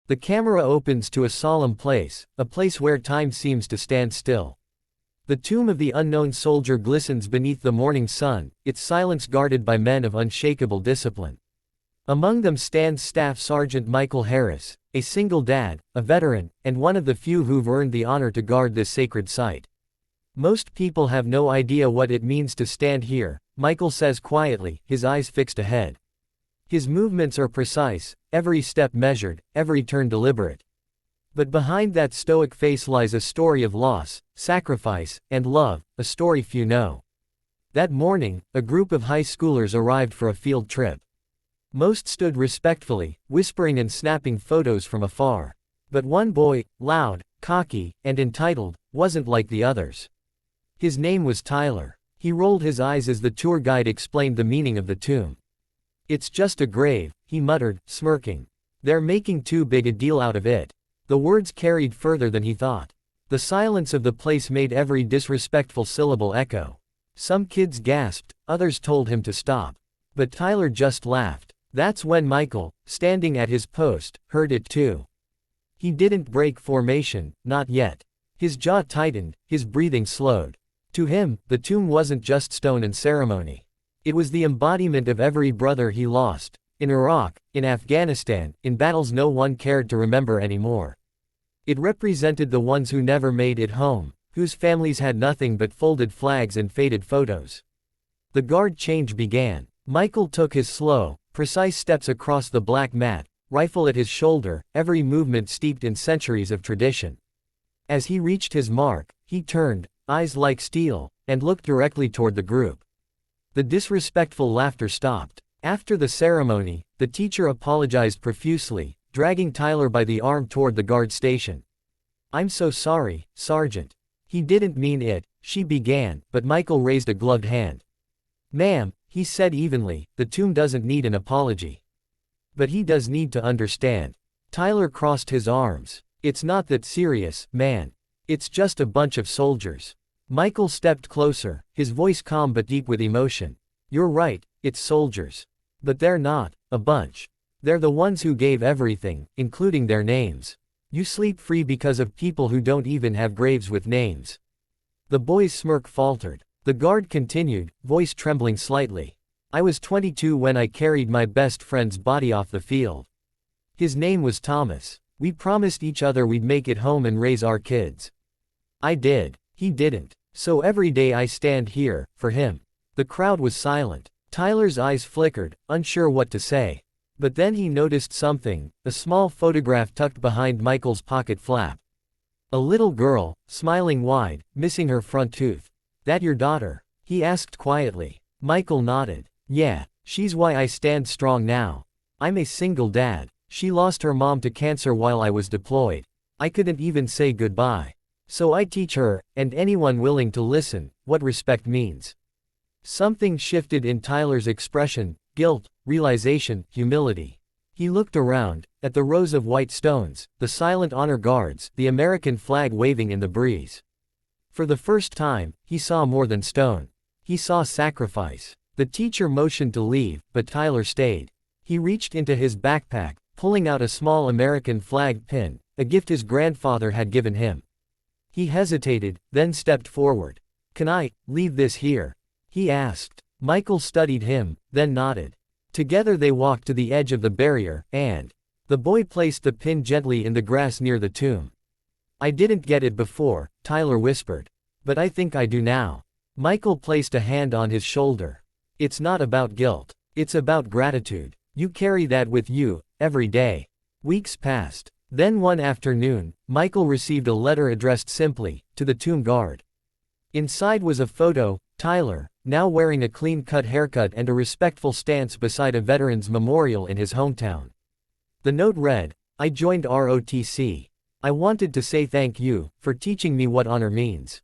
The camera opens to a solemn place, a place where time seems to stand still. The tomb of the unknown soldier glistens beneath the morning sun, its silence guarded by men of unshakable discipline. Among them stands Staff Sergeant Michael Harris, a single dad, a veteran, and one of the few who've earned the honor to guard this sacred site. Most people have no idea what it means to stand here, Michael says quietly, his eyes fixed ahead. His movements are precise, every step measured, every turn deliberate. But behind that stoic face lies a story of loss, sacrifice, and love, a story few know. That morning, a group of high schoolers arrived for a field trip. Most stood respectfully, whispering and snapping photos from afar. But one boy, loud, cocky, and entitled, wasn't like the others. His name was Tyler. He rolled his eyes as the tour guide explained the meaning of the tomb. "It's just a grave," he muttered, smirking. "They're making too big a deal out of it." The words carried further than he thought. The silence of the place made every disrespectful syllable echo. Some kids gasped, others told him to stop. But Tyler just laughed. That's when Michael, standing at his post, heard it too. He didn't break formation, not yet. His jaw tightened, his breathing slowed. To him, the tomb wasn't just stone and ceremony. It was the embodiment of every brother he lost, in Iraq, in Afghanistan, in battles no one cared to remember anymore. It represented the ones who never made it home, whose families had nothing but folded flags and faded photos. The guard change began. Michael took his slow, precise steps across the black mat, rifle at his shoulder, every movement steeped in centuries of tradition. As he reached his mark, he turned, eyes like steel, and looked directly toward the group. The disrespectful laughter stopped. After the ceremony, the teacher apologized profusely, dragging Tyler by the arm toward the guard station. "I'm so sorry, Sergeant." "He didn't mean it," she began, but Michael raised a gloved hand. "Ma'am," he said evenly, "the tomb doesn't need an apology. But he does need to understand." Tyler crossed his arms. "It's not that serious, man. It's just a bunch of soldiers." Michael stepped closer, his voice calm but deep with emotion. "You're right, it's soldiers. But they're not a bunch. They're the ones who gave everything, including their names. You sleep free because of people who don't even have graves with names." The boy's smirk faltered. The guard continued, voice trembling slightly. "I was 22 when I carried my best friend's body off the field. His name was Thomas. We promised each other we'd make it home and raise our kids. I did. He didn't. So every day I stand here, for him." The crowd was silent. Tyler's eyes flickered, unsure what to say. But then he noticed something, a small photograph tucked behind Michael's pocket flap. A little girl, smiling wide, missing her front tooth. "That your daughter?" he asked quietly. Michael nodded. "Yeah, she's why I stand strong now. I'm a single dad. She lost her mom to cancer while I was deployed. I couldn't even say goodbye. So I teach her, and anyone willing to listen, what respect means." Something shifted in Tyler's expression, guilt, realization, humility. He looked around, at the rows of white stones, the silent honor guards, the American flag waving in the breeze. For the first time, he saw more than stone. He saw sacrifice. The teacher motioned to leave, but Tyler stayed. He reached into his backpack, pulling out a small American flag pin, a gift his grandfather had given him. He hesitated, then stepped forward. "Can I leave this here?" he asked. Michael studied him, then nodded. Together they walked to the edge of the barrier, and the boy placed the pin gently in the grass near the tomb. "I didn't get it before," Tyler whispered. "But I think I do now." Michael placed a hand on his shoulder. "It's not about guilt. It's about gratitude. You carry that with you, every day." Weeks passed. Then one afternoon, Michael received a letter addressed simply, to the tomb guard. Inside was a photo, Tyler, now wearing a clean-cut haircut and a respectful stance beside a veteran's memorial in his hometown. The note read, "I joined ROTC. I wanted to say thank you, for teaching me what honor means."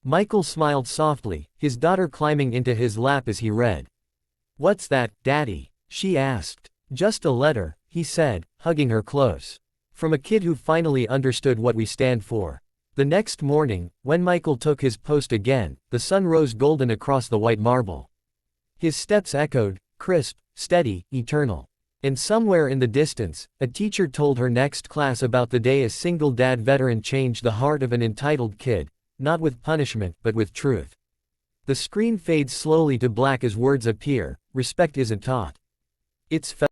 Michael smiled softly, his daughter climbing into his lap as he read. "What's that, Daddy?" she asked. "Just a letter," he said, hugging her close. "From a kid who finally understood what we stand for." The next morning, when Michael took his post again, the sun rose golden across the white marble. His steps echoed, crisp, steady, eternal. And somewhere in the distance, a teacher told her next class about the day a single dad veteran changed the heart of an entitled kid, not with punishment but with truth. The screen fades slowly to black as words appear, respect isn't taught. It's felt.